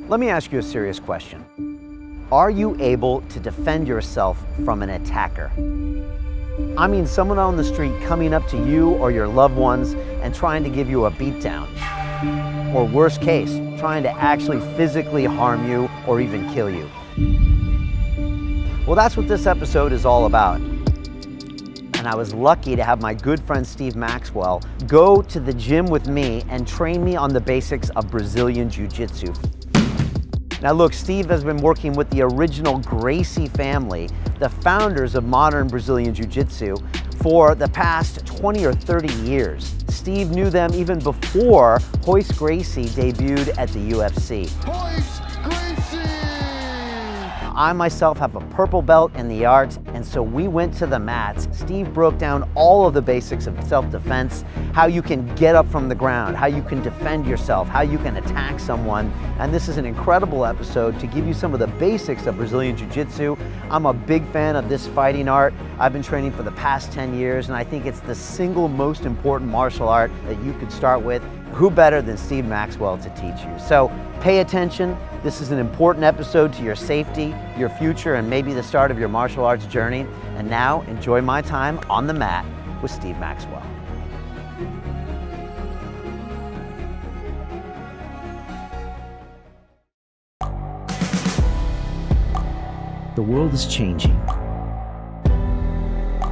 Let me ask you a serious question. Are you able to defend yourself from an attacker? I mean, someone on the street coming up to you or your loved ones and trying to give you a beatdown. Or worst case, trying to actually physically harm you or even kill you. Well, that's what this episode is all about. And I was lucky to have my good friend Steve Maxwell go to the gym with me and train me on the basics of Brazilian Jiu-Jitsu. Now look, Steve has been working with the original Gracie family, the founders of modern Brazilian Jiu-Jitsu, for the past 20 or 30 years. Steve knew them even before Royce Gracie debuted at the UFC. Royce Gracie! I myself have a purple belt in the art, and so we went to the mats. Steve broke down all of the basics of self-defense, how you can get up from the ground, how you can defend yourself, how you can attack someone. And this is an incredible episode to give you some of the basics of Brazilian Jiu-Jitsu. I'm a big fan of this fighting art. I've been training for the past 10 years, and I think it's the single most important martial art that you could start with. Who better than Steve Maxwell to teach you? So pay attention. This is an important episode to your safety, your future, and maybe the start of your martial arts journey. And now enjoy my time on the mat with Steve Maxwell. The world is changing.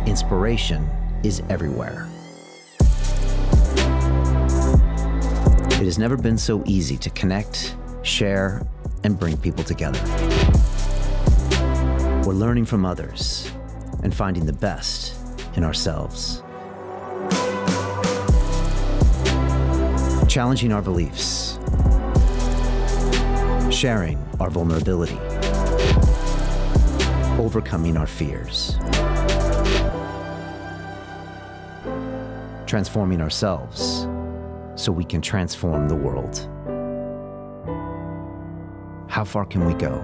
Inspiration is everywhere. It has never been so easy to connect, share, and bring people together. We're learning from others and finding the best in ourselves. Challenging our beliefs. Sharing our vulnerability. Overcoming our fears. Transforming ourselves so we can transform the world. How far can we go?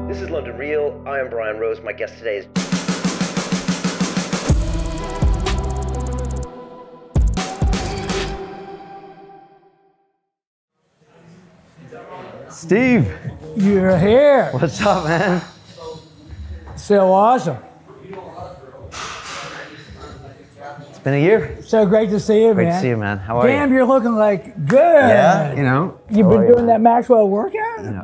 This is London Real. I am Brian Rose. My guest today is Steve. You're here. What's up, man? So awesome. It's been a year. So great to see you, Great man. to see you, man. How are you? Damn, you're looking like good. Yeah, you know. You've been doing that Maxwell workout? You know.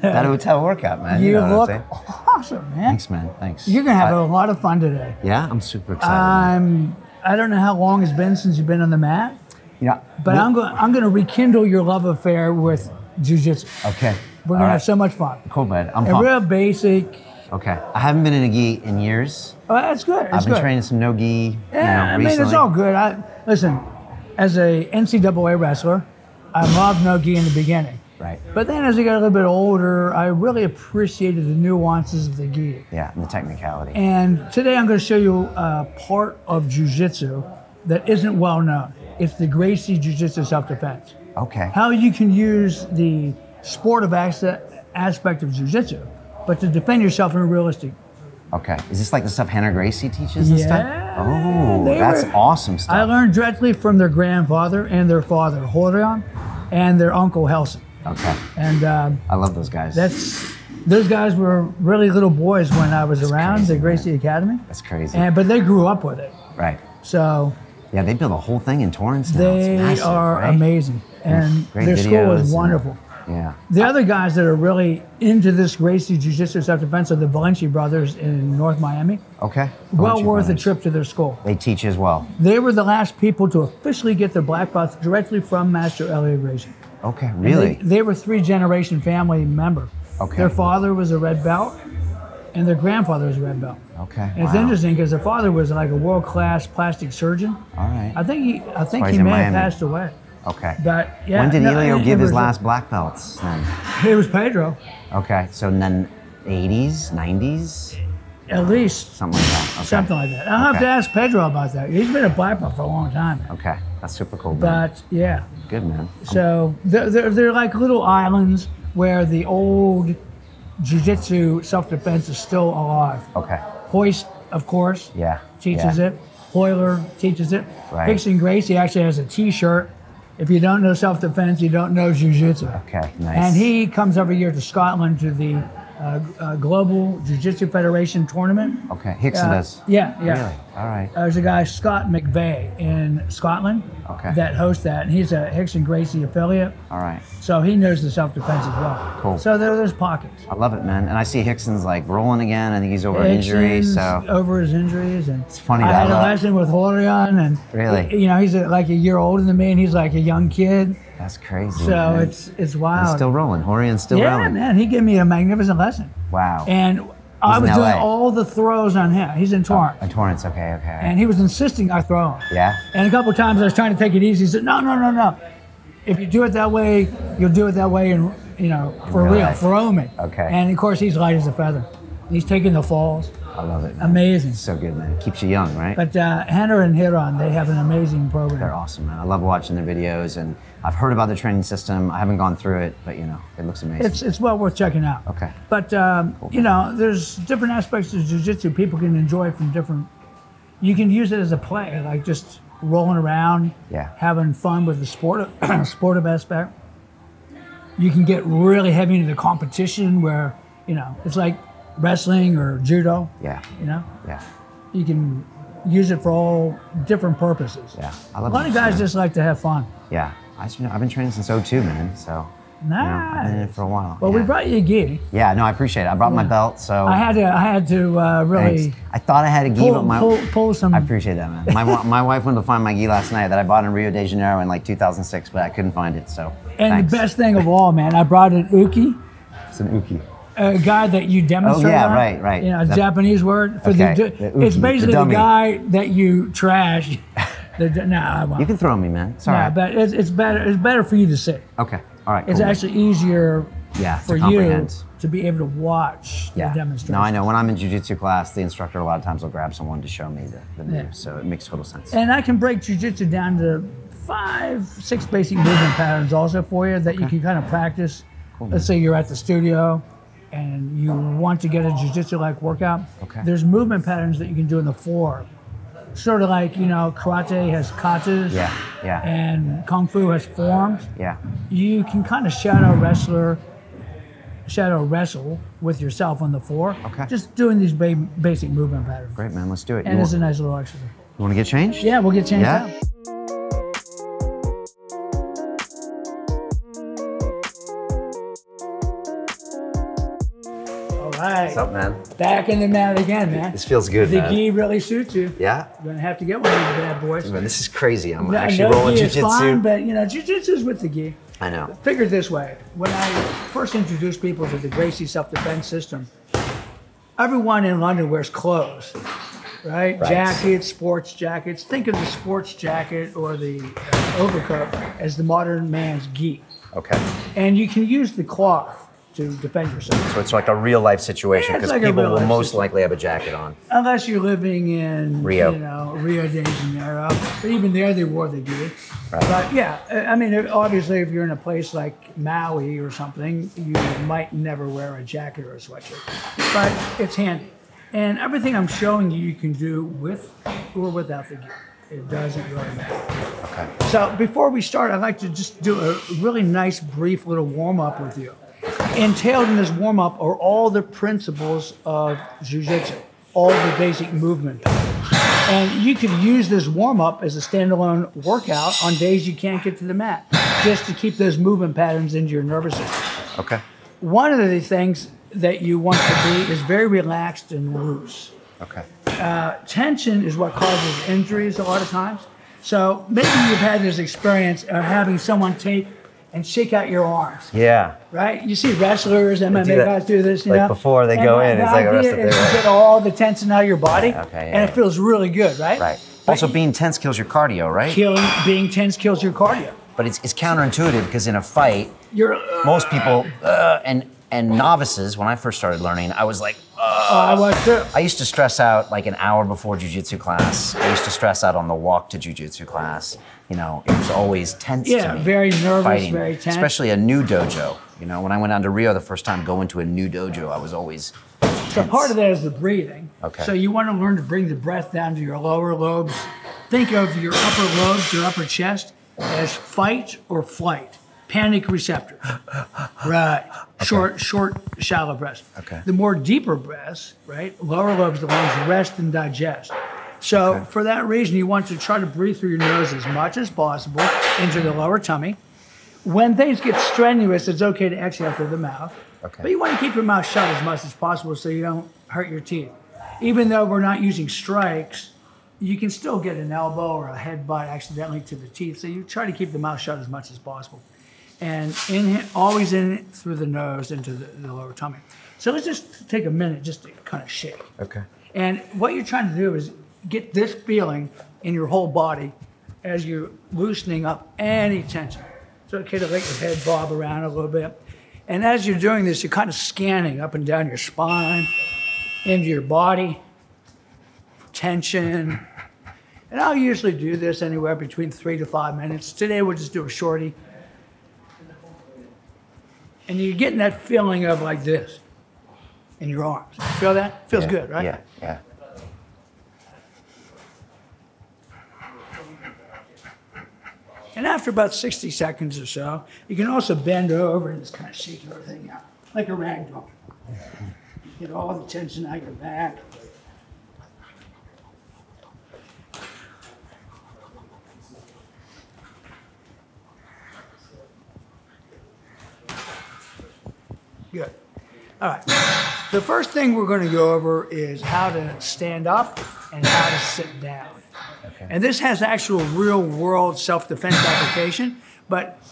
That hotel workout, man. You know look what I'm awesome, man. Thanks, man. Thanks. You're gonna have a lot of fun today. Yeah, I'm super excited. I don't know how long it's been since you've been on the mat, Yeah. but I'm gonna rekindle your love affair with jiu-jitsu. Okay. We're gonna have so much fun. Cool, bud. I'm A pumped. real basic. Okay. I haven't been in a gi in years. Oh, that's good. That's I've been good. training some no gi. Yeah, I mean, recently. it's all good. Listen, as a NCAA wrestler, I loved no gi in the beginning. Right. But then as I got a little bit older, I really appreciated the nuances of the gi. Yeah, and the technicality. And today I'm going to show you a part of jiu-jitsu that isn't well known. It's the Gracie Jiu-Jitsu self-defense. Okay. How you can use the sportive aspect of jiu-jitsu, but to defend yourself in a realistic. Okay. Is this like the stuff Hannah Gracie teaches and stuff? Yeah. Oh, that's awesome stuff. I learned directly from their grandfather and their father, Horion, and their uncle, Relson. Okay. And I love those guys. those guys were really little boys when I was around crazy, the Gracie Academy. That's crazy. But they grew up with it. Right. So Yeah, they built a whole thing in Torrance now. they It's massive, are right? amazing. And Great their school is videos wonderful. Yeah. The other guys that are really into this Gracie Jiu-Jitsu self-defense are the Valenti brothers in North Miami. Okay. Well Valenti worth a brothers. trip to their school. They teach as well. They were the last people to officially get their black belts directly from Master Elliot Gracie. Okay, And really? They were three-generation family member. Okay. Their father was a red belt, and their grandfather was a red belt. Okay. And it's interesting because their father was like a world-class plastic surgeon. All right. I think he he's may in have Miami. passed away. Okay. But yeah. When did Elio it give his was- last black belts then? It was Pedro, Okay, so then 80s, 90s? at least. Something like that. Okay. Something like that. I'll have to ask Pedro about that. He's been a black belt for a long time. Okay, that's super cool, man. But yeah. Good, man. So they're like little islands where the old jiu-jitsu self-defense is still alive. Okay, Hoist, of course, yeah. teaches yeah. it. Hoyler teaches it. Right. Relson Gracie actually has a T-shirt. If you don't know self-defense, you don't know jiu-jitsu. Okay, nice. And he comes every year to Scotland to the Global Jiu-Jitsu Federation tournament. Okay, Hickson does. Yeah. Really? All right. There's a guy, Scott McVeigh, in Scotland that hosts that, and he's a Relson Gracie affiliate. All right. So he knows the self-defense as well. Cool. So there's pockets. I love it, man. And I see Hickson's like rolling again. I think he's over an injury, so. Over his injuries, and it's funny. I had a lesson with Horion, and really, you know, he's like a year older than me, and he's like a young kid. That's crazy. So man. it's wild. He's still rolling. Horion's still rolling. Yeah, man. He gave me a magnificent lesson. Wow. And I was doing all the throws on him. He's in Torrance. In Torrance, okay. And he was insisting I throw him. Yeah. And a couple of times I was trying to take it easy. He said, no. If you do it that way, you'll do it that way, and you know, for real, throw me. Okay. And of course, he's light as a feather. He's taking the falls. I love it, man. Amazing. So good, man. Keeps you young, right? But Henner and Hiron, they have an amazing program. They're awesome, man. I love watching their videos, and I've heard about the training system. I haven't gone through it, but you know, it looks amazing. It's well worth checking out. Okay. But cool. you know, there's different aspects of jiu-jitsu people can enjoy from different. You can use it as a play, like just rolling around, having fun with the sportive aspect. You can get really heavy into the competition where, you know, it's like wrestling or judo. Yeah. You know? Yeah. You can use it for all different purposes. Yeah. I love a lot of guys just like to have fun. Yeah. I've been training since 02, man. So you know, I've been in it for a while. Well, we brought you a gi. Yeah, no, I appreciate it. I brought my belt, so I had to really. Thanks. I thought I had a gi, but pull some. I appreciate that, man. My wife went to find my gi last night that I bought in Rio de Janeiro in like 2006, but I couldn't find it. So. And thanks. the best thing of all, man, I brought an uki. It's an uki. A guy that you demonstrate. Oh yeah, on, right. You know, a Japanese word for the uki, it's basically the guy that you trash. I won't. You can throw me, man. It's all right. But it's better. It's better for you to see. Okay. All right. It's cool, actually easier. For you to be able to watch the demonstration. No, I know. When I'm in jiu-jitsu class, the instructor a lot of times will grab someone to show me the moves, so it makes total sense. And I can break jiu-jitsu down to 5, 6 basic movement patterns also for you that you can kind of practice. Cool, let's say you're at the studio and you want to get a jiu-jitsu-like workout. Okay. There's movement patterns that you can do in the floor. Sort of like, you know, karate has katas. Yeah. And kung fu has forms. Yeah. You can kind of shadow wrestle with yourself on the floor. Okay. Just doing these basic movement patterns. Great, man. Let's do it. And it's a nice little exercise. You want to get changed? Yeah, we'll get changed out. All right. What's up, man? Back in the mat again, man. This feels good, man. The gi really suits you. Yeah? You're going to have to get one of these bad boys. Man, this is crazy. I'm actually rolling jiu-jitsu. Fine, but, you know, jiu-jitsu's with the gi. I know. Figure it this way. When I first introduced people to the Gracie self-defense system, everyone in London wears clothes, right? Jackets, sports jackets. Think of the sports jacket or the overcoat as the modern man's gi. Okay. And you can use the cloth to defend yourself. So it's like a real life situation because people will most likely have a jacket on. Unless you're living in Rio. You know, Rio de Janeiro. But even there they wore the gi. Right. But yeah, I mean, obviously if you're in a place like Maui or something, you might never wear a jacket or a sweatshirt. But it's handy. And everything I'm showing you, you can do with or without the gi. It doesn't really matter. Okay. So before we start, I'd like to just do a really nice, brief little warm-up with you. Entailed in this warm-up are all the principles of jiu-jitsu, all the basic movement patterns. And you could use this warm-up as a standalone workout on days you can't get to the mat, just to keep those movement patterns into your nervous system. Okay. One of the things that you want to be is very relaxed and loose. Okay. Tension is what causes injuries a lot of times. So maybe you've had this experience of having someone take and shake out your arms. Yeah. Right? You see wrestlers, MMA guys do this, you like know? before they go in, it's like a rest of the idea is to get all the tension out of your body, and it feels really good, right? Right. Also, being tense kills your cardio, right? Being tense kills your cardio. But it's counterintuitive because in a fight, most people and novices, when I first started learning, I was like, I was too. I used to stress out like an hour before jiu-jitsu class. I used to stress out on the walk to jiu-jitsu class. You know, it was always tense to me. Yeah, very nervous, fighting, very tense. Especially a new dojo. You know, when I went down to Rio the first time, going to a new dojo, I was always tense. So part of that is the breathing. Okay. So you want to learn to bring the breath down to your lower lobes. Think of your upper lobes, your upper chest, as fight or flight, panic receptor. Right. Okay. Short, shallow breaths. Okay. The more deeper breaths, right, lower lobes of the lungs rest and digest. So for that reason, you want to try to breathe through your nose as much as possible into the lower tummy. When things get strenuous, it's okay to exhale through the mouth. Okay. But you want to keep your mouth shut as much as possible so you don't hurt your teeth. Even though we're not using strikes, you can still get an elbow or a headbutt accidentally to the teeth. So you try to keep the mouth shut as much as possible. And inhale, always in through the nose into the lower tummy. So let's just take a minute just to kind of shake. Okay. And what you're trying to do is get this feeling in your whole body as you're loosening up any tension. It's okay to let your head bob around a little bit. And as you're doing this, you're kind of scanning up and down your spine, into your body, tension. And I'll usually do this anywhere between 3 to 5 minutes. Today we'll just do a shorty. And you're getting that feeling of like this in your arms. Feel that? Feels good, right? Yeah, yeah. And after about 60 seconds or so, you can also bend over and just kind of shake everything out, like a rag doll. Get all the tension out your back. Good. All right. The first thing we're going to go over is how to stand up and how to sit down. Okay. And this has actual real-world self-defense application,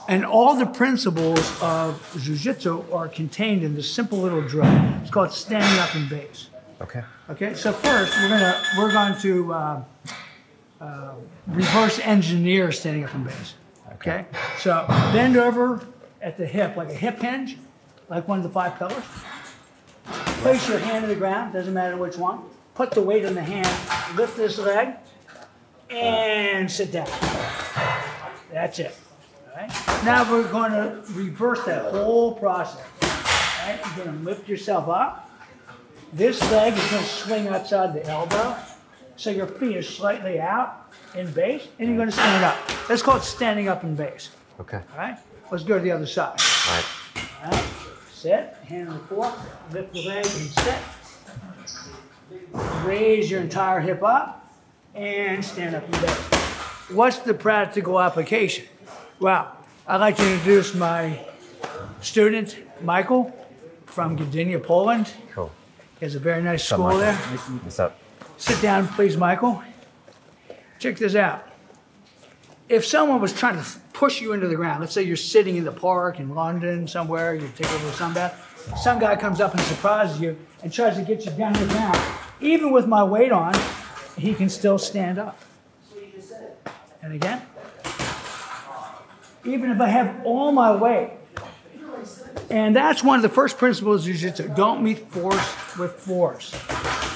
and all the principles of Jiu-Jitsu are contained in this simple little drill. It's called standing up in base. Okay. Okay. So first, we're going to reverse engineer standing up in base. Okay. So bend over at the hip like a hip hinge, like one of the 5 pillars. Place your hand on the ground. Doesn't matter which one. Put the weight on the hand. Lift this leg. And sit down. That's it. All right. Now we're going to reverse that whole process. All right. You're going to lift yourself up. This leg is going to swing outside the elbow. So your feet are slightly out in base, and you're going to stand up. That's called standing up in base. Okay. All right. Let's go to the other side. All right. All right. Sit. Hand on the floor. Lift the leg and sit. Raise your entire hip up. And stand up in base. What's the practical application? Well, I'd like to introduce my student, Michael, from Gdynia, Poland. Cool. He has a very nice school there. What's up? Sit down, please, Michael. Check this out. If someone was trying to push you into the ground, let's say you're sitting in the park in London somewhere, you take over a sunbath, some guy comes up and surprises you and tries to get you down to the ground. Even with my weight on, he can still stand up. And again, even if I have all my weight. And that's one of the first principles of Jiu-Jitsu. Don't meet force with force.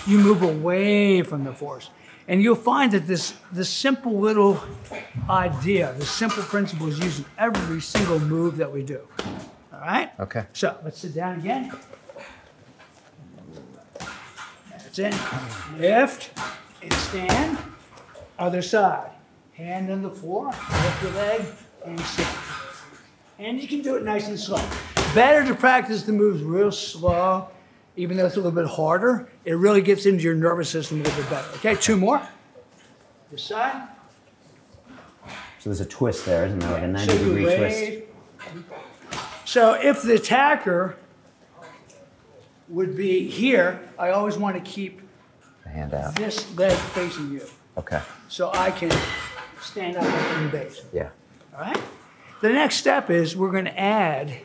You move away from the force. And you'll find that this simple little idea, this simple principle is used in every single move that we do. All right? Okay. So let's sit down again. That's it. Lift. And stand. Other side. Hand on the floor. Lift your leg and sit. And you can do it nice and slow. Better to practice the moves real slow, even though it's a little bit harder. It really gets into your nervous system a little bit better. Okay, 2 more. This side. So there's a twist there, isn't there? Like a 90-degree twist. So if the attacker would be here, I always want to keep hand out. This leg facing you. Okay. So I can stand up in base. Yeah. All right? The next step is we're going to add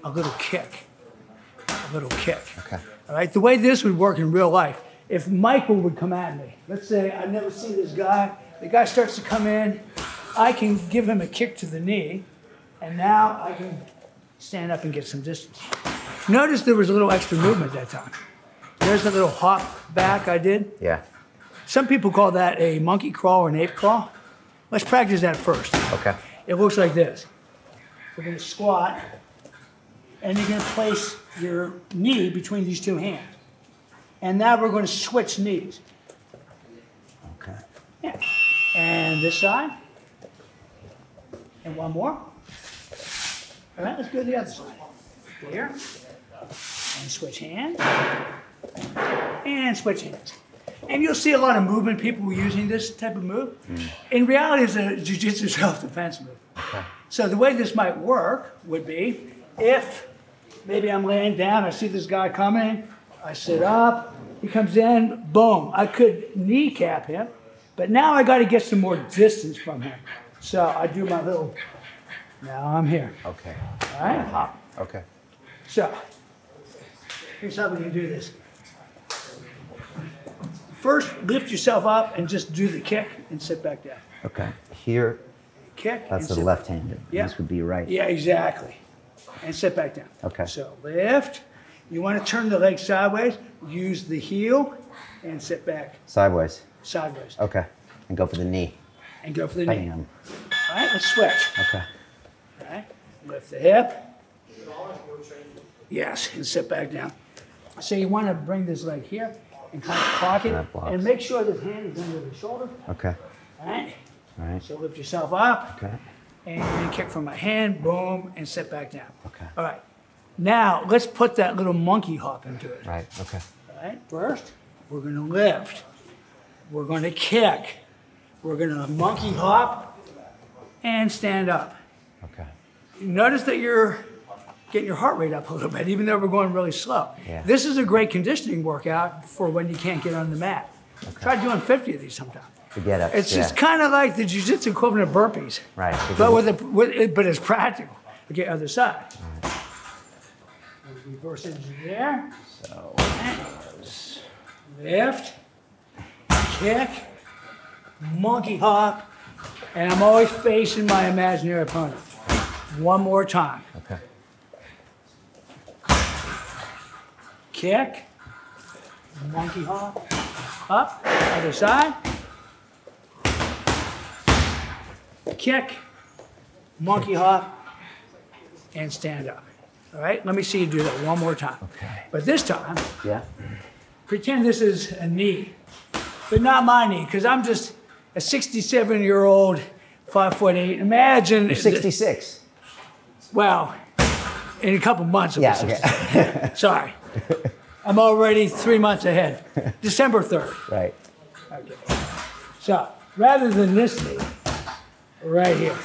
a little kick. A little kick. Okay. All right? The way this would work in real life, if Michael would come at me, let's say I've never seen this guy, the guy starts to come in, I can give him a kick to the knee, and now I can stand up and get some distance. Notice there was a little extra movement that time. There's a little hop back I did. Yeah. Some people call that a monkey crawl or an ape crawl. Let's practice that first. Okay. It looks like this. We're going to squat, and you're going to place your knee between these 2 hands. And now we're going to switch knees. Okay. Yeah. And this side. And one more. All right, let's go to the other side. There. And switch hands. And switch hands. And you'll see a lot of movement, people using this type of move. In reality, it's a jiu-jitsu self-defense move. Okay. So the way this might work would be if maybe I'm laying down, I see this guy coming, I sit up, he comes in, boom. I could kneecap him, but now I got to get some more distance from him. So I do my little, now I'm here. Okay. All right, hop. Okay. So here's how we can do this. First, lift yourself up and just do the kick and sit back down. Okay. Here, Kick. that's and the sit left-handed. Yeah. This would be right. Yeah, exactly. And sit back down. Okay. So lift. You want to turn the leg sideways. Use the heel and sit back Sideways. sideways. Okay. And go for the knee. And go for the knee. Bam. All right, let's switch. Okay. All right, lift the hip. Yes, and sit back down. So you want to bring this leg here and kind of cock it. That blocks. And make sure the hand is under the shoulder. Okay. All right. All right. So lift yourself up. Okay. And kick from my hand, boom, and sit back down. Okay. All right. Now, let's put that little monkey hop into it. Right. Okay. All right. First, we're going to lift. We're going to kick. We're going to monkey hop and stand up. Okay. Notice that you're getting your heart rate up a little bit, even though we're going really slow. Yeah. This is a great conditioning workout for when you can't get on the mat. Okay. Try doing 50 of these sometime. To get up. It's yeah. just kind of like the jiu-jitsu equivalent of burpees. Right. But but it's practical. Okay, other side. Reverse into there. So. Lift, kick, monkey hop, and I'm always facing my imaginary opponent. One more time. Okay. Kick, monkey hop, up, other side. Kick, monkey hop, and stand up. All right, let me see you do that one more time. Okay. But this time, Yeah. pretend this is a knee, but not my knee, because I'm just a 67-year-old, 5'8". Imagine. You're 66. Well, in a couple months. I'll be Yeah. 66. Okay. Sorry. I'm already 3 months ahead. December 3rd. Right. Okay. So rather than this knee, right here.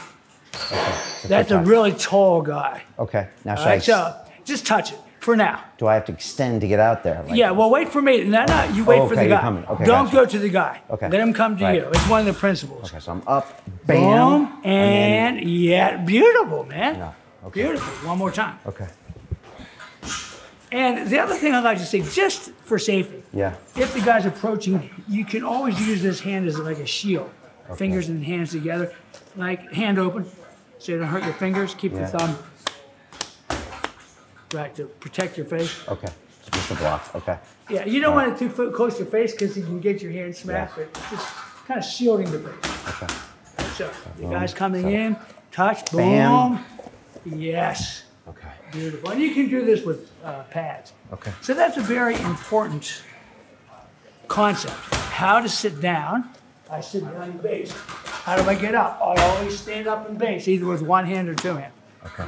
Okay. That's a really tall guy. Okay. Now All should right, so just touch it for now. do I have to extend to get out there? Like, Yeah, well, wait for me. No, you wait for okay, the you're guy. coming. Okay, Don't gotcha. go to the guy. Okay. Let him come to Right. you. It's one of the principles. Okay, so I'm up, bam, Boom, and yeah, beautiful, man. Yeah, okay. Beautiful. One more time. Okay. And the other thing I'd like to say, just for safety, Yeah. if the guy's approaching, you can always use this hand as like a shield. Okay. Fingers and hands together, like hand open, so you don't hurt your fingers. Keep Yeah. the thumb right to protect your face. Okay. So just a block. Okay. Yeah, you don't want it too close to your face because you can get your hand smacked, Yeah. but just kind of shielding the face. Okay. So the Boom. guy's coming So- in, touch, boom. Bam. Yes, Okay. beautiful. And you can do this with pads. Okay. So that's a very important concept. How to sit down. I sit down in base. How do I get up? I always stand up in base, either with one hand or two hands. Okay.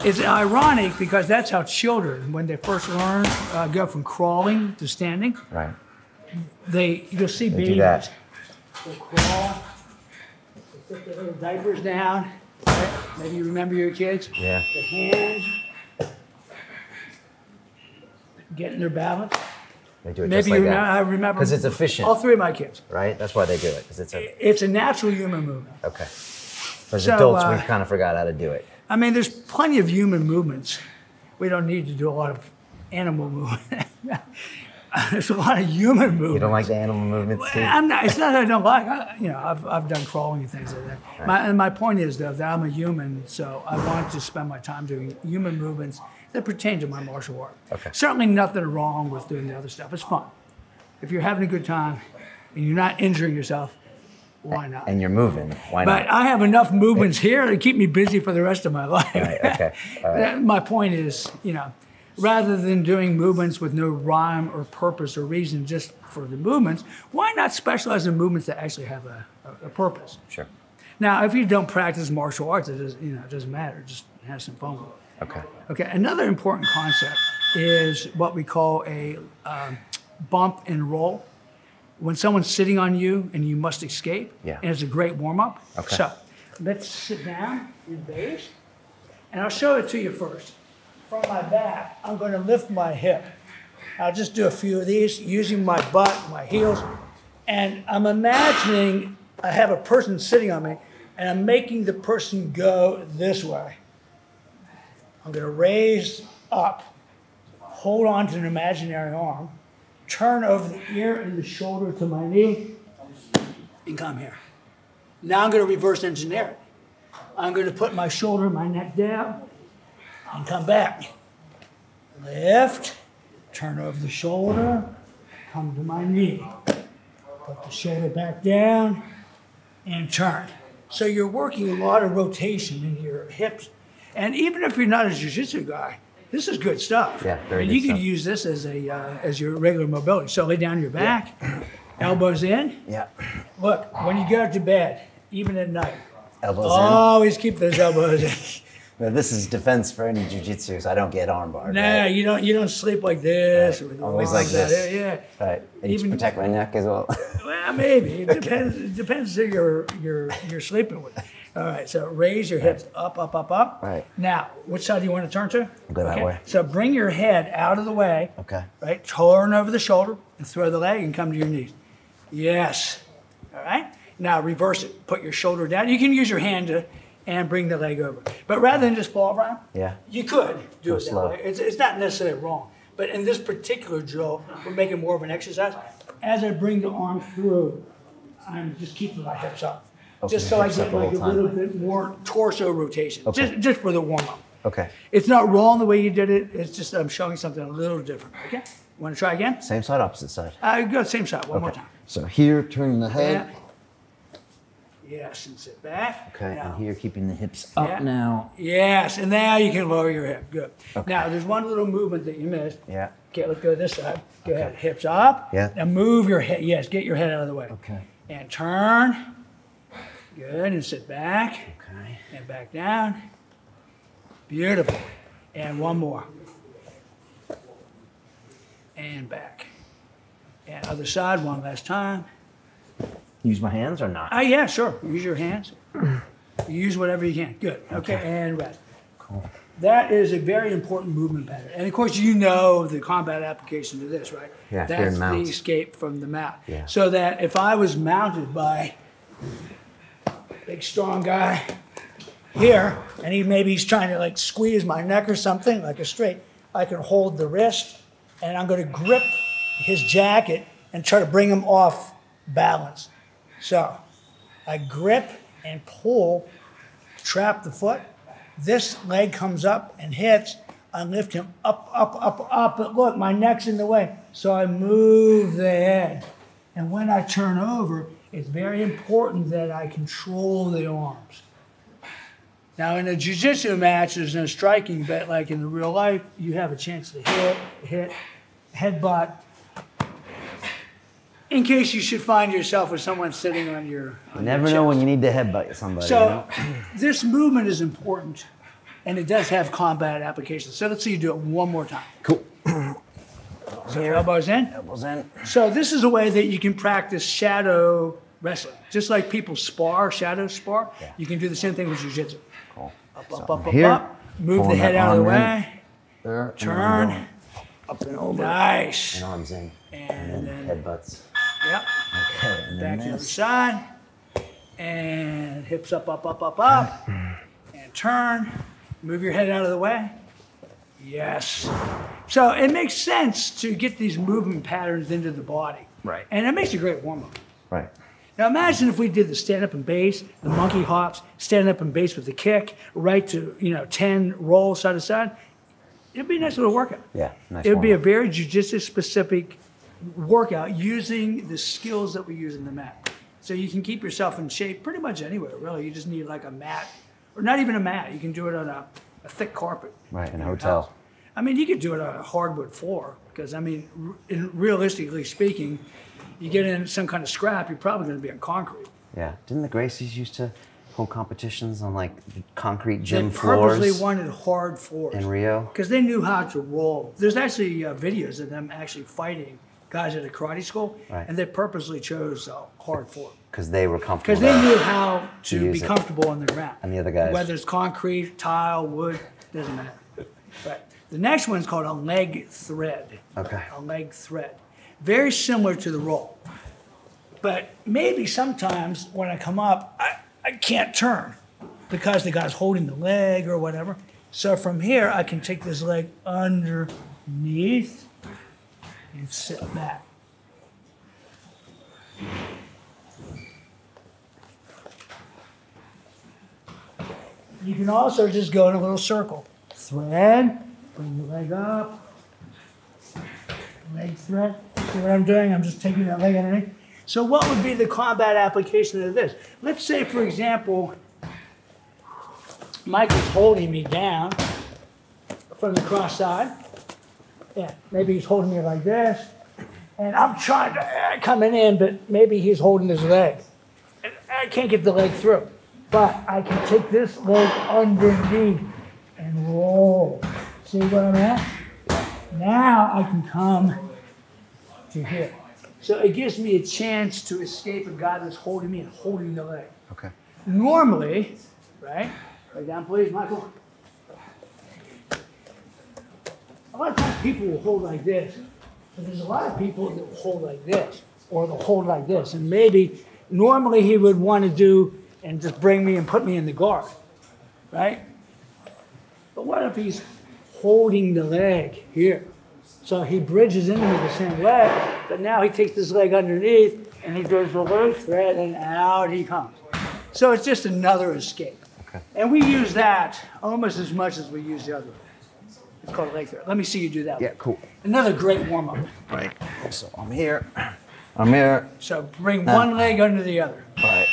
It's ironic because that's how children, when they first learn, go from crawling to standing. Right. You'll see They babies. do that. They'll crawl. They put their little diapers down. Right? Maybe you remember your kids. Yeah. The hands. Getting their balance. They do it Maybe just like you remember. that. I remember. 'Cause it's efficient. All three of my kids. Right? That's why they do it. Because it's a. It's a natural human movement. Okay. As So, adults, we kind of forgot how to do it. I mean, there's plenty of human movements. We don't need to do a lot of animal movement. There's a lot of human movement. You don't like the animal movements, Steve? I'm not. It's not that I don't like. I've done crawling and things like that. Right. My point is though that I'm a human, so I want to spend my time doing human movements that pertain to my martial art. Okay. Certainly nothing wrong with doing the other stuff. It's fun. If you're having a good time and you're not injuring yourself, why not? And you're moving. Why But not? I have enough movements here to keep me busy for the rest of my life. Right, okay. All right. My point is, rather than doing movements with no rhyme or purpose or reason just for the movements, why not specialize in movements that actually have a purpose? Sure. Now, if you don't practice martial arts, it doesn't matter. Just have some fun with it. Okay. Okay. Another important concept is what we call a bump and roll. When someone's sitting on you and you must escape, Yeah. and it's a great warm-up. Okay. So let's sit down in base, and I'll show it to you first. From my back, I'm going to lift my hip. I'll just do a few of these using my butt, my heels, and I'm imagining I have a person sitting on me, and I'm making the person go this way. I'm going to raise up, hold on to an imaginary arm, turn over the ear and the shoulder to my knee, and come here. Now I'm going to reverse engineer it. I'm going to put my shoulder, my neck down, and come back. Lift, turn over the shoulder, come to my knee. Put the shoulder back down, and turn. So you're working a lot of rotation in your hips. And even if you're not a jiu-jitsu guy, this is good stuff. Yeah, very and good you can stuff. use this as your regular mobility. So lay down your back, elbows in. Yeah. Look, when you go to bed, even at night, Elbows always keep those elbows in. in. Now, this is defense for any jiu-jitsu, so I don't get armbarred. Nah, right? you don't sleep like this. Or with your Always arms like out. this. Yeah. Right. And Even- you protect my neck as well. Well, maybe. It depends. It depends who you're sleeping with. All right. So raise your hips up, up, up, up. Right. Now, which side do you want to turn to? Go that way. So bring your head out of the way. Okay. Right. Turn over the shoulder and throw the leg and come to your knees. Yes. All right. Now reverse it. Put your shoulder down. You can use your hand to and bring the leg over. But rather than just fall around, Yeah. you could do Go it that slow. way. It's not necessarily wrong. But in this particular drill, we're making more of an exercise. As I bring the arm through, I'm just keeping my hips up. Okay, Just so I hips up get the like a whole time. little bit more torso rotation. Okay. Just for the warm-up. Okay. It's not wrong the way you did it. It's just I'm showing something a little different. Okay? Want to try again? Same side, opposite side. Go same side. One more Okay. time. So here, turn the head. Yeah. Yes, and sit back. Okay, Now, and here, keeping the hips up Yeah. now. yes, and now you can lower your hip. Good. Okay. Now, there's one little movement that you missed. Yeah. Okay, let's go this side. Go ahead. Hips up. Yeah. Now move your head. Yes, get your head out of the way. Okay. And turn. Good. And sit back. Okay. And back down. Beautiful. And one more. And back. And other side one last time. Use my hands or not? Yeah, sure. Use your hands. Use whatever you can. Good. Okay, and rest. Cool. That is a very important movement pattern. And of course, you know the combat application to this, right? Yeah, here in That's the mounts. escape from the mount. Yeah. So that if I was mounted by a big strong guy here, and he's trying to like squeeze my neck or something, like a straight, I can hold the wrist, and I'm going to grip his jacket and try to bring him off balance. So I grip and pull, trap the foot. This leg comes up and hits. I lift him up, up, up, up. But look, my neck's in the way. So I move the head. And when I turn over, it's very important that I control the arms. Now, in a jiu-jitsu match, there's no striking, but like in the real life, you have a chance to hit, headbutt. In case you should find yourself with someone sitting on your You never know when you need to headbutt somebody. So this movement is important, and it does have combat applications. So let's see you do it one more time. Cool. So elbows in. Elbows in. So this is a way that you can practice shadow wrestling. Just like people spar, shadow spar, Yeah. you can do the same thing with jiu-jitsu. Cool. Up, So up, I'm up, up, here, up. Move the pulling head that out of the arm in. way. There. and Turn. I'm going up and over. Nice. And arms in. And And then then- headbutts. Yep. Okay. And Back then to the other this. side. And hips up, up, up, up, up. And turn. Move your head out of the way. Yes. So it makes sense to get these movement patterns into the body. Right. And it makes a great warm-up. Right. Now imagine if we did the stand-up and base, the monkey hops, stand up and base with the kick, right to 10 rolls side to side. It'd be a nice little workout. Yeah. Nice It would be a warm-up. very jiu-jitsu specific workout using the skills that we use in the mat. So you can keep yourself in shape pretty much anywhere, really. You just need like a mat, or not even a mat. You can do it on a thick carpet. Right, in a your hotel. house. I mean, you could do it on a hardwood floor, because I mean, realistically speaking, you get in some kind of scrap, you're probably going to be on concrete. Yeah. Didn't the Gracies used to technical competitions on like concrete gym They floors? purposely wanted hard floors. In Rio? Because they knew how to roll. There's actually videos of them actually fighting guys at a karate school, Right. and they purposely chose hard floor. Because they were comfortable. Because they knew how to use be it. comfortable on the ground. And the other guys. Whether it's concrete, tile, wood, doesn't matter. Right. The next one's called a leg thread. Okay. A leg thread. Very similar to the roll. But maybe sometimes when I come up, I can't turn because the guy's holding the leg or whatever. So from here, I can take this leg underneath and sit back. You can also just go in a little circle. Thread, bring your leg up, leg thread. See what I'm doing? I'm just taking that leg underneath. So what would be the combat application of this? Let's say, for example, Mike is holding me down from the cross side. Yeah, maybe he's holding me like this. And I'm trying to coming in, but maybe he's holding his leg. And I can't get the leg through. But I can take this leg underneath and roll. See what I'm at? Now I can come to here. So it gives me a chance to escape a guy that's holding me and holding the leg. Okay. Normally, right? Lay down, please, Michael. A lot of times people will hold like this. But there's a lot of people that will hold like this, or they'll hold like this. And maybe normally he would want to do and just bring me and put me in the guard, right? But what if he's holding the leg here? So he bridges into me the same leg, but now he takes this leg underneath and he does the leg thread and out he comes. So it's just another escape. Okay. And we use that almost as much as we use the other one. It's called a leg thread. Let me see you do that. Yeah, cool. Another great warm-up. Right. So I'm here. I'm here. So bring one leg under the other. All right.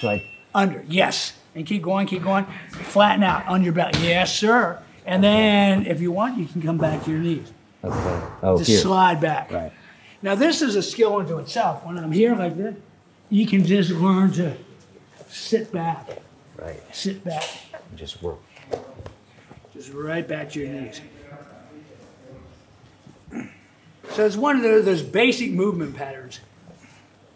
Do I? Under, yes. And keep going, keep going. Flatten out on your belly. Yes, sir. And then if you want, you can come back to your knees. Okay. Oh, Just here. slide back. Right. Now this is a skill unto itself. When I'm here like this, you can just learn to sit back. Right. Sit back. Just work. Just right back to your knees. So it's one of those basic movement patterns.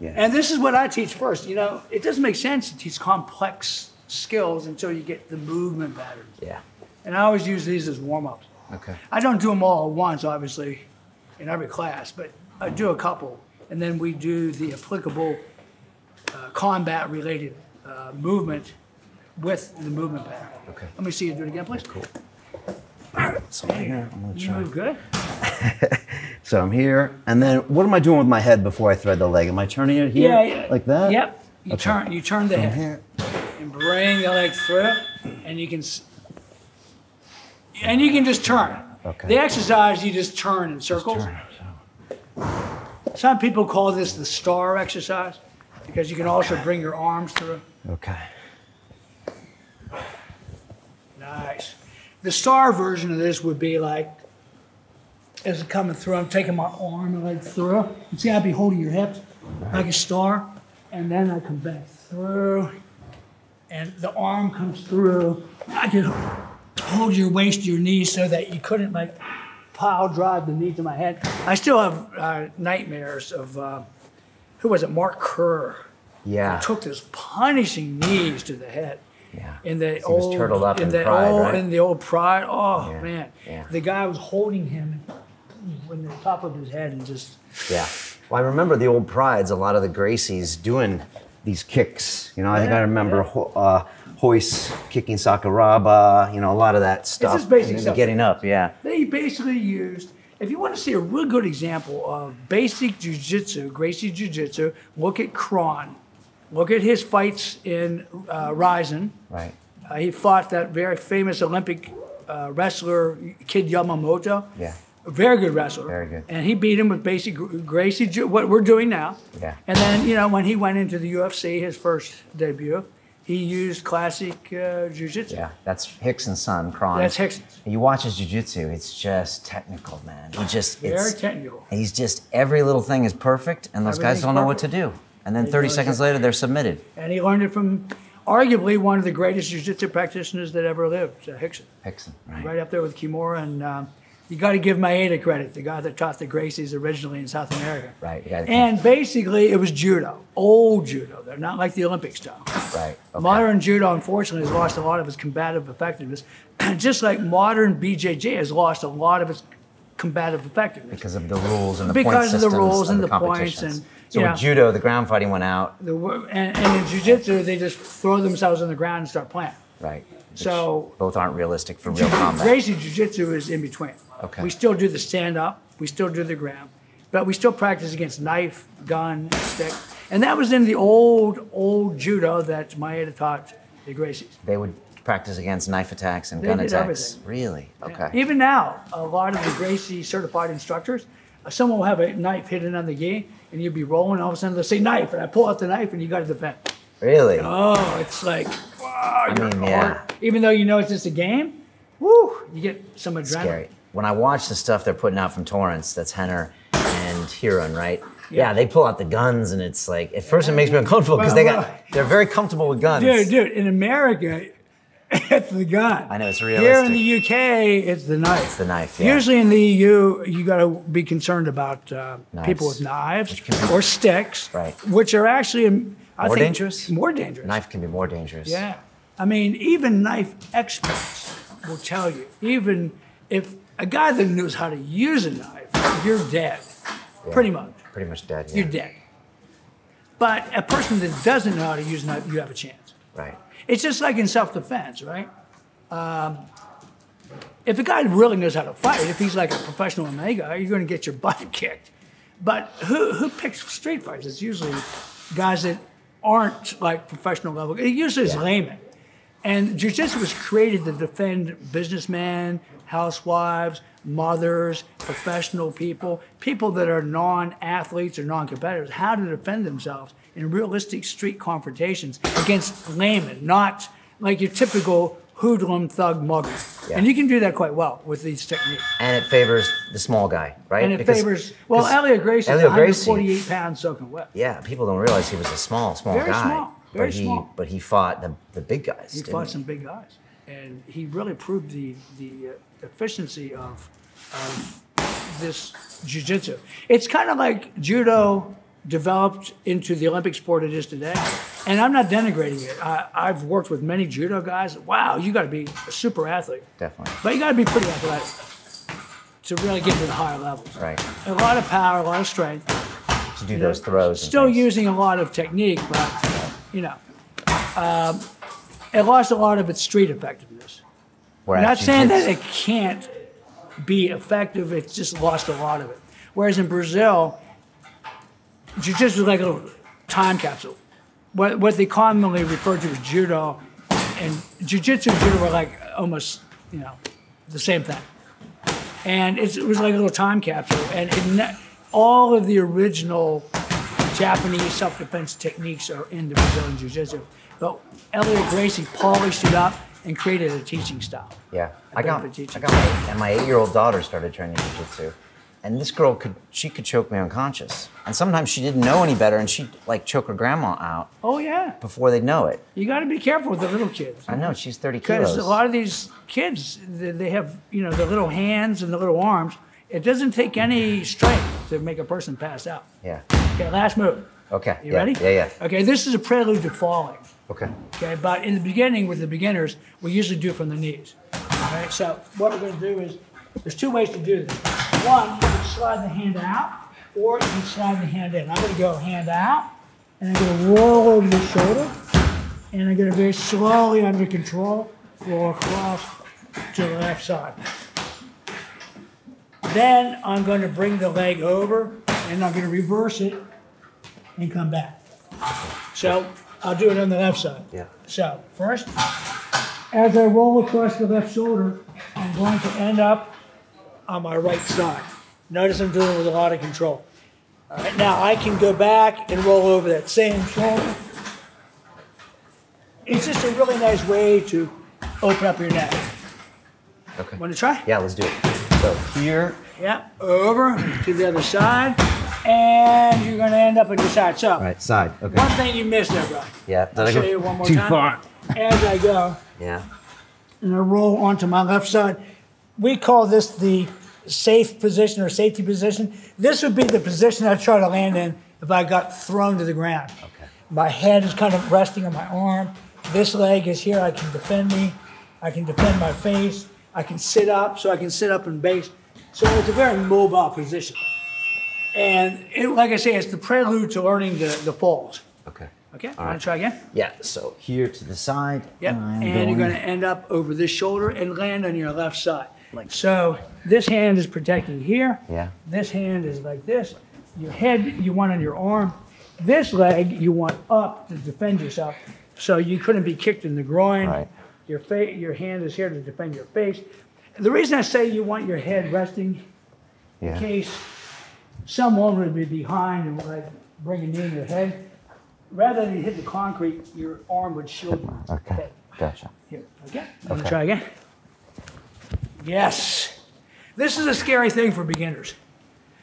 Yeah. And this is what I teach first. You know, it doesn't make sense to teach complex skills until you get the movement patterns. Yeah. And I always use these as warm-ups. Okay. I don't do them all at once, obviously, in every class, but I do a couple. And then we do the applicable combat-related movement with the movement pattern. Okay. Let me see you do it again, please. Cool. All right. So I'm here. I'm gonna You try. move good. So I'm here, and then what am I doing with my head before I thread the leg? Am I turning it here, Yeah. like that? Yep. You turn the I'm head here. and bring the leg through, and you can just turn. Okay. The exercise, you just turn in circles. Turn. Some people call this the star exercise because you can also bring your arms through. Okay. Nice. The star version of this would be like, as it's coming through, I'm taking my arm and leg through. You see, I'd be holding your hips like a star, and then I come back through, and the arm comes through. I can hold your waist, your knees, so that you couldn't like pile drive the knee to my head. I still have nightmares of, who was it, Mark Kerr. Yeah. Took this punishing knees to the head. Yeah. In the He was old, turtled up in the Pride, old, right? in the old Pride. Oh Yeah, man, yeah. the guy was holding him in the top of his head and just. Yeah. Well, I remember the old Prides, a lot of the Gracies doing these kicks. You know, I think I remember Hoist kicking Sakuraba, you know, a lot of that stuff. just basic And then stuff. Getting up, yeah. They basically used. If you want to see a real good example of basic jiu-jitsu, Gracie Jiu-Jitsu, look at Kron. Look at his fights in Ryzen. Right. He fought that very famous Olympic wrestler, Kid Yamamoto. Yeah. A very good wrestler. Very good. And he beat him with basic Gracie, what we're doing now. Yeah. And then, you know, when he went into the UFC, his first debut, he used classic jiu-jitsu. Yeah, that's Hickson's son, Kron. That's Hickson's. You watch his jiu-jitsu, it's just technical, man. He just, Very technical. He's just, every little thing is perfect, and those guys Everything's don't know what to perfect. do. And then 30 seconds later, they're submitted. And he learned it from Arguably one of the greatest jiu-jitsu practitioners that ever lived, Rickson. Rickson, right. Right up there with Kimura. And you got to give Maeda credit, the guy that taught the Gracies originally in South America. Right. And basically it was judo, old judo. They're not like the Olympic style. Right. Okay. Modern judo, unfortunately, has lost a lot of its combative effectiveness, just like modern BJJ has lost a lot of its combative effectiveness. Because of the rules and the because point systems of the rules and the points competitions. and so with judo, the ground fighting went out. And in jiu-jitsu, they just throw themselves on the ground and start playing. Right. So both aren't realistic for real combat. Gracie Jiu-Jitsu is in between. Okay. We still do the stand-up, we still do the ground, but we still practice against knife, gun, stick. And that was in the old judo that Maeda taught the Gracies. They would practice against knife attacks and gun attacks. Everything. Really? Okay. Yeah. Even now, a lot of the Gracie certified instructors, someone will have a knife hidden on the gi, and you'll be rolling, all of a sudden they'll say knife, and I pull out the knife, and you got to defend. Really? Oh, it's like, wow, I mean, yeah. Even though you know it's just a game, woo, you get some adrenaline. Scary. When I watch the stuff they're putting out from Torrance, that's Henner and Huron, right? Yeah, they pull out the guns, and it's like, at first it makes me uncomfortable because they're very comfortable with guns. Dude, in America, it's the gun. I know, it's realistic. Here in the UK, it's the knife. It's the knife, yeah. Usually in the EU, you got to be concerned about people with knives or sticks, right. which are actually, I think, dangerous? More dangerous. Knife can be more dangerous. Yeah. I mean, even knife experts will tell you, even if a guy that knows how to use a knife, you're dead, pretty much. Pretty much dead, yeah. You're dead. But a person that doesn't know how to use a knife, you have a chance. Right. It's just like in self-defense, right? If a guy really knows how to fight, if he's like a professional MMA guy, you're going to get your butt kicked. But who picks street fights? It's usually guys that aren't like professional level. It usually is laymen. And jiu-jitsu was created to defend businessmen, housewives, mothers, professional people, people that are non-athletes or non-competitors, how to defend themselves in realistic street confrontations against laymen, not like your typical hoodlum thug mugger. Yeah. And you can do that quite well with these techniques. And it favors the small guy, right? And it favors, well, Elliot Gracie is 148 pounds soaking wet. Yeah, people don't realize he was a small Very guy. Small. Very small. But he fought the big guys. He fought some big guys. And he really proved the efficiency of this jiu-jitsu. It's kind of like judo developed into the Olympic sport it is today. And I'm not denigrating it. I've worked with many judo guys. Wow, you got to be a super athlete. Definitely. But you got to be pretty athletic to really get to the higher levels. Right. A lot of power, a lot of strength. To do those throws. Still using a lot of technique, but, you know, it lost a lot of its street effectiveness. I'm not saying that it can't be effective, it's just lost a lot of it. Whereas in Brazil, jiu-jitsu is like a little time capsule. What they commonly refer to as judo and jiu-jitsu and judo were like almost, you know, the same thing. And it was like a little time capsule. And all of the original Japanese self-defense techniques are in the Brazilian jiu-jitsu. But Elliot Gracie polished it up and created a teaching style. Yeah, I got my 8-year-old daughter started training jiu-jitsu. And this girl she could choke me unconscious. And sometimes she didn't know any better and she'd like choke her grandma out. Oh yeah. Before they'd know it. You gotta be careful with the little kids. I know, she's 30 kilos. Because a lot of these kids, they have, you know, the little hands and the little arms. It doesn't take any strength to make a person pass out. Yeah. Okay, last move. Okay. You ready? Yeah. Okay, this is a prelude to falling. Okay. Okay, but in the beginning with the beginners, we usually do it from the knees. All right, so what we're gonna do is, there's two ways to do this. One, you can slide the hand out, or you can slide the hand in. I'm gonna go hand out, and I'm gonna roll over the shoulder, and I'm gonna very slowly, under control, roll across to the left side. Then I'm gonna bring the leg over, and I'm gonna reverse it, and come back. So I'll do it on the left side. Yeah. So first, as I roll across the left shoulder, I'm going to end up on my right side. Notice I'm doing it with a lot of control. All right, now I can go back and roll over that same shoulder. It's just a really nice way to open up your neck. Okay. Want to try? Yeah, let's do it. So here. Yeah, over to the other side. And you're going to end up on your side. So, Right, side. Okay. one thing you missed there, bro. Yeah. I'll show you one more time. Far. As I go. Yeah. And I roll onto my left side. We call this the safe position or safety position. This would be the position I try to land in if I got thrown to the ground. Okay. My head is kind of resting on my arm. This leg is here. I can defend me. I can defend my face. I can sit up, so I can sit up and base. So it's a very mobile position. And like I say, it's the prelude to learning the falls. Okay. Okay, want to try again? Yeah, so here to the side. Yep, and you're going to end up over this shoulder and land on your left side. Like so, this hand is protecting here. Yeah. This hand is like this. Your head, you want on your arm. This leg, you want up to defend yourself. So you couldn't be kicked in the groin. Right. Your hand is here to defend your face. The reason I say you want your head resting, in case someone would be behind and like bring a knee in your head, rather than hit the concrete, your arm would shield you. Okay, gotcha. Here, okay? Let me try again. Yes. This is a scary thing for beginners.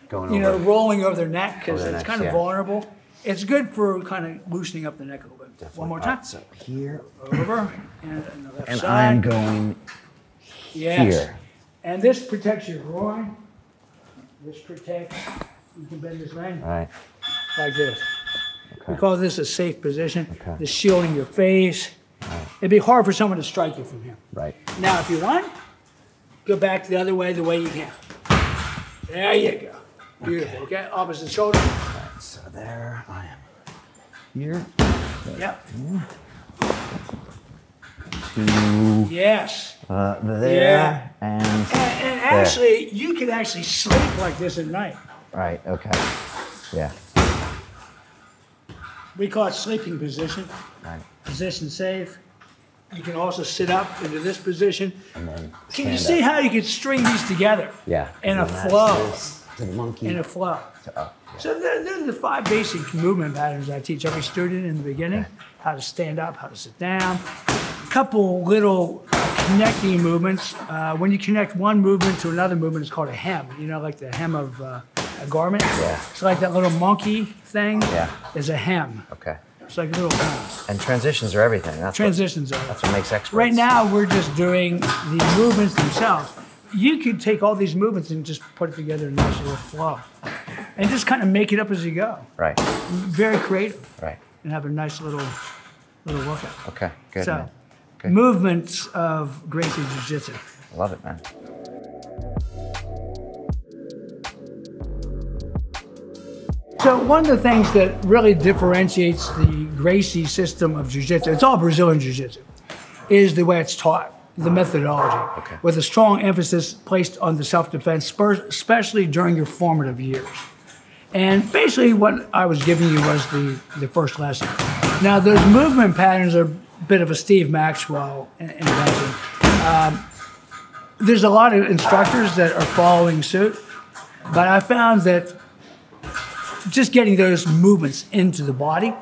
Going over. Rolling over their neck because it's kind of vulnerable. It's good for kind of loosening up the neck a little bit. Definitely. One more time. So here. Over and on the left And side. I'm going here. And this protects your groin. This protects, you can bend this leg Right. like this. Okay. We call this a safe position. Okay. This shielding your face. Right. It'd be hard for someone to strike you from here. Right. Now, if you want, go back the other way the way you can. There you go. Beautiful, okay? Opposite shoulder. Right, so there I am. Here. Yep. To Yes. there Yeah. and actually, you can actually sleep like this at night. right, okay. Yeah. We call it sleeping position. Right. Position safe. You can also sit up into this position. And then Can you see how you could string these together? Yeah. In a And that's flow. this to the monkey. In a flow. To up. Yeah. So they're the 5 basic movement patterns I teach every student in the beginning. How to stand up, how to sit down. A couple little connecting movements. When you connect one movement to another movement, it's called a hem. You know, like the hem of a garment? Yeah. It's like that little monkey thing. Yeah. Is a hem. Okay. It's like a little hem. And transitions are everything. That's Transitions are. That's what makes experts. Right now, we're just doing the movements themselves. You could take all these movements and just put it together in a nice little flow. And just kind of make it up as you go. Right. Very creative. Right. And have a nice little workout. Okay. Good. So, man. Okay. movements of Gracie Jiu-Jitsu. I love it, man. So one of the things that really differentiates the Gracie system of Jiu-Jitsu, it's all Brazilian Jiu-Jitsu, is the way it's taught, the methodology, Okay. with a strong emphasis placed on the self-defense, especially during your formative years. And basically what I was giving you was the first lesson. Now those movement patterns are a bit of a Steve Maxwell invention. There's a lot of instructors that are following suit, but I found that just getting those movements into the body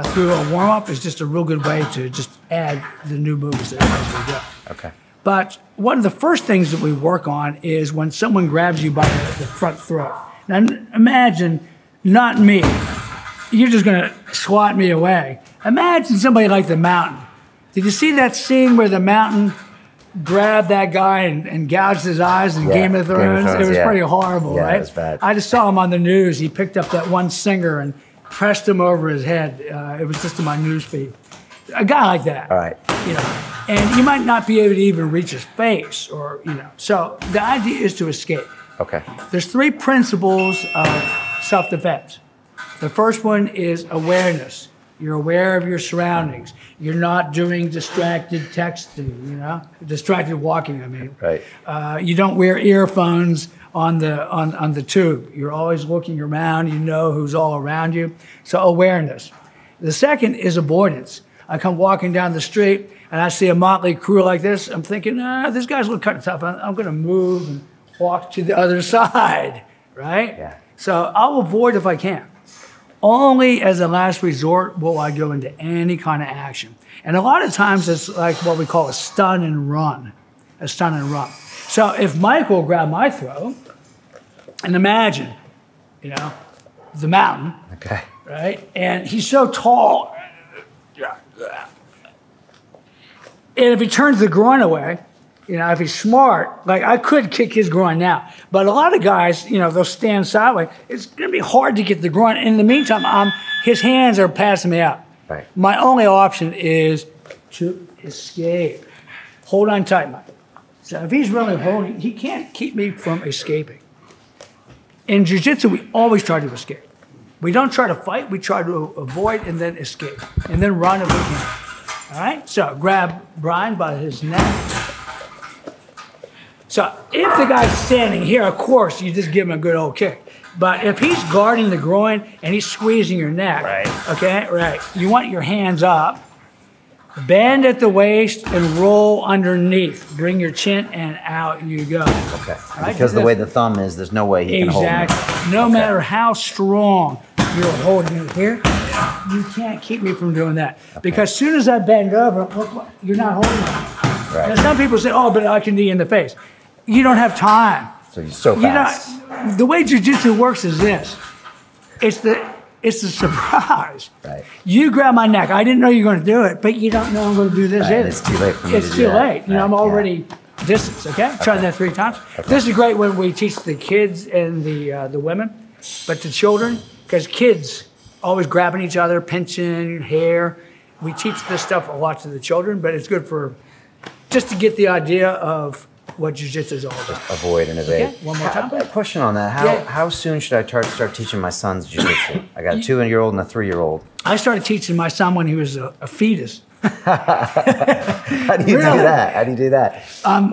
through a warm-up is just a real good way to just add the new movements as we go. Okay. But one of the first things that we work on is when someone grabs you by the front throat. Now imagine, not me, you're just gonna swat me away. Imagine somebody like the Mountain. Did you see that scene where the Mountain grabbed that guy and gouged his eyes in Game of Thrones? It was pretty horrible, right? It was bad. I just saw him on the news. He picked up that one singer and pressed him over his head. It was just in my news feed. A guy like that. All right. You know, and you might not be able to even reach his face, or So the idea is to escape. Okay. There's 3 principles of self-defense. The first one is awareness. You're aware of your surroundings. You're not doing distracted texting, distracted walking, I mean. Right. You don't wear earphones on the tube. You're always looking around. You know who's all around you. So awareness. The second is avoidance. I come walking down the street and I see a motley crew like this. I'm thinking, this guy's a little kind of tough. I'm going to move and walk to the other side, right? Yeah. So I'll avoid if I can. Only as a last resort will I go into any kind of action. And a lot of times it's like what we call a stun and run. A stun and run. So if Mike will grab my throat, and imagine, the mountain. Okay. Right? And he's so tall. And if he turns the groin away, you know, if he's smart, like I could kick his groin now. But a lot of guys, you know, they'll stand sideways. It's going to be hard to get the groin. In the meantime, his hands are passing me out. Right. My only option is to escape. Hold on tight, Mike. So if he's really holding, he can't keep me from escaping. In jiu-jitsu, we always try to escape. We don't try to fight. We try to avoid and then escape. And then run if we can. All right? So grab Brian by his neck. So if the guy's standing here, of course, you just give him a good old kick. But if he's guarding the groin and he's squeezing your neck, right. Okay, right, you want your hands up, bend at the waist, and roll underneath. Bring your chin and out you go. Okay. Right? Because the way the thumb is, there's no way he can hold it. Exactly. No matter how strong you're holding it here, you can't keep me from doing that. Okay. Because as soon as I bend over, look, you're not holding it. Right. Now, some people say, oh, but I can knee in the face. You don't have time. So you're so fast. The way jiu-jitsu works is this. It's the surprise. Right. You grab my neck. I didn't know you were going to do it, but you don't know I'm going to do this either. It's too late for me to do that. It's too late. You know, I'm already distance, okay? Tried that 3 times. Okay. This is great when we teach the kids and the women, but the children, because kids always grabbing each other, pinching hair. We teach this stuff a lot to the children, but it's good for just to get the idea of what jiu-jitsu is all about. Avoid and evade. Okay, one more time. A question on that. How soon should I start teaching my sons jiu-jitsu? I got a 2-year-old and a 3-year-old. I started teaching my son when he was a fetus. How do you do that? How do you do that?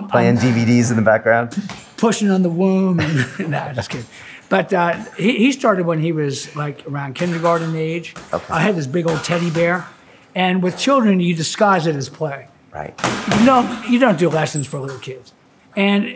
Playing DVDs in the background? Pushing on the womb. Nah, just kidding. But he started when he was like around kindergarten age. Okay. I had this big old teddy bear. And with children, you disguise it as play. Right. You don't do lessons for little kids. And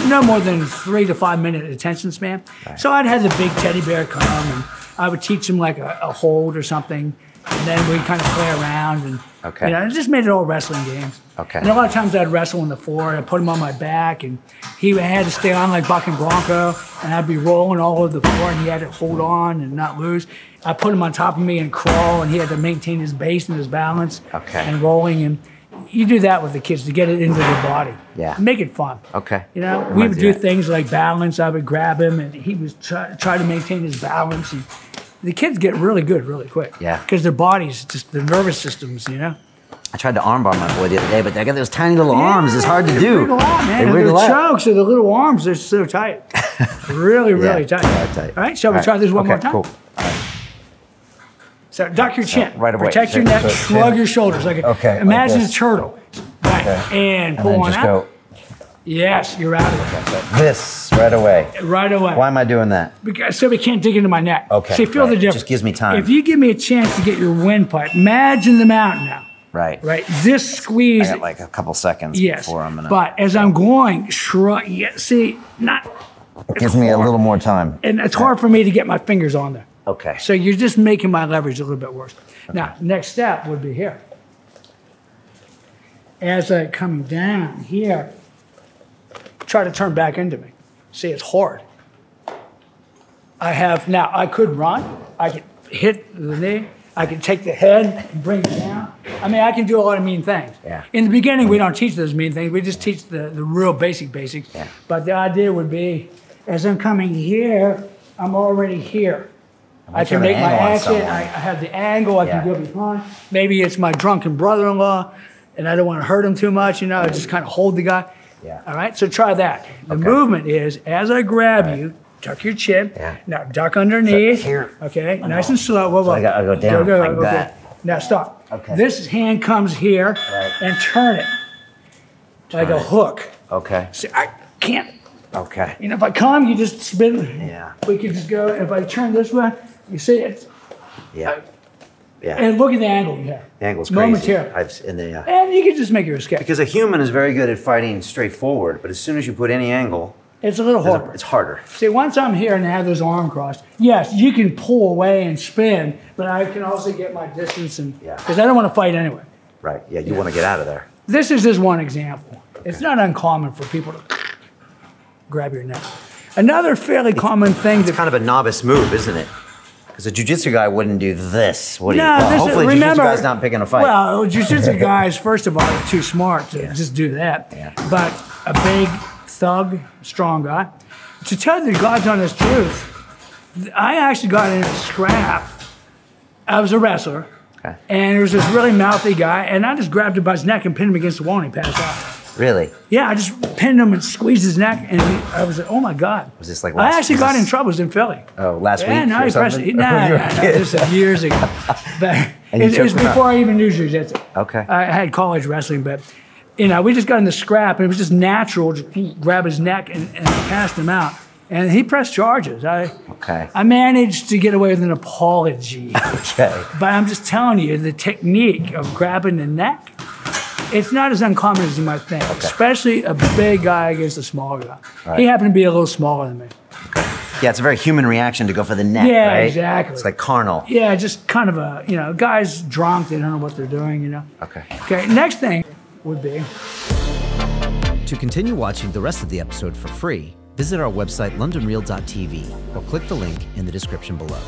no more than 3 to 5 minute attention span. Right. So I'd have the big teddy bear come and I would teach him like a hold or something. And then we'd kind of play around and you know, it just made it all wrestling games. Okay. And a lot of times I'd wrestle on the floor and I'd put him on my back and he had to stay on like Buck and Bronco and I'd be rolling all over the floor and he had to hold on and not lose. I put him on top of me and crawl and he had to maintain his base and his balance and rolling. And you do that with the kids to get it into their body. Yeah. Make it fun. Okay. You know, we would do things like balance. I would grab him and he was try to maintain his balance. And the kids get really good really quick. Yeah. Because their bodies, just their nervous systems, you know. I tried to armbar my boy the other day, but they got those tiny little arms. It's hard to do. Wiggle out, man. They wiggle the out. chokes of the little arms are so tight. Really, really tight. Tight. All right, shall we try this one more time? Cool. All right. So duck your chin. Right away. Protect your neck. Shrug your shoulders. Like imagine a turtle. Right. And pull one out. Go. Yes, you're out of it. This right away. Right away. Why am I doing that? Because so we can't dig into my neck. Okay. See, feel the difference. Just gives me time. If you give me a chance to get your windpipe, imagine the mountain now. Right. Right. This squeeze. I got like a couple seconds before I'm gonna. But as I'm going, shrug. Yeah, see, not. It gives me a little more time. And it's hard for me to get my fingers on there. Okay. So you're just making my leverage a little bit worse. Okay. Now, next step would be here. As I come down here, try to turn back into me. See, it's hard. Now I could run. I could hit the knee. I can take the head and bring it down. I mean, I can do a lot of mean things. Yeah. In the beginning, we don't teach those mean things. We just teach the real basics. Yeah. But the idea would be, as I'm coming here, I'm already here. I can make my action. I have the angle. I can go behind. Maybe it's my drunken brother-in-law, and I don't want to hurt him too much. You know, I just kind of hold the guy. Yeah. All right. So try that. The movement is as I grab you. Tuck your chin. Yeah. Now duck underneath. So here. Okay. Nice and slow. Whoa, whoa. So I gotta go down like that. Now stop. Okay. This hand comes here and turn it like a hook. Okay. See, I can't. Okay. You know, if I come, you just spin. Yeah. We can just go. If I turn this way, you see it. Yeah. Yeah. And look at the angle you have. The angle's crazy. Momentarily. And you can just make your escape. Because a human is very good at fighting straight forward, but as soon as you put any angle, it's a little harder. It's harder. See, once I'm here and I have those arms crossed, yes, you can pull away and spin, but I can also get my distance and because I don't want to fight anyway. Right. Yeah, you want to get out of there. This is just one example. Okay. It's not uncommon for people to grab your neck. Another fairly common thing. It's kind of a novice move, isn't it? Because a jiu-jitsu guy wouldn't do this, would he? No, Well, hopefully remember, jiu-jitsu guy's not picking a fight. Well, jiu-jitsu guys, first of all, are too smart to just do that. Yeah. But a big thug, strong guy. To tell you the God's honest truth, I actually got in a scrap. I was a wrestler. Okay. And there was this really mouthy guy, and I just grabbed him by his neck and pinned him against the wall, and he passed out. Really? Yeah, I just pinned him and squeezed his neck, and I was like, oh my God. Was this like I actually got in trouble. It was in Philly. Oh, last week Yeah, no, or he pressed something? it. Nah, this was years ago. But And you it was took him out. before I even knew jiu-jitsu. Okay. I had college wrestling, but we just got in the scrap, and it was just natural to grab his neck and passed him out. And he pressed charges. Okay. I managed to get away with an apology. Okay. But I'm just telling you, the technique of grabbing the neck, it's not as uncommon as you might think, especially a big guy against a small guy. Right. He happened to be a little smaller than me. Yeah, it's a very human reaction to go for the neck, Yeah, right? exactly. It's like carnal. Yeah, just kind of a, guys drunk, they don't know what they're doing, Okay. Okay, next thing would be... To continue watching the rest of the episode for free, visit our website londonreal.tv or click the link in the description below.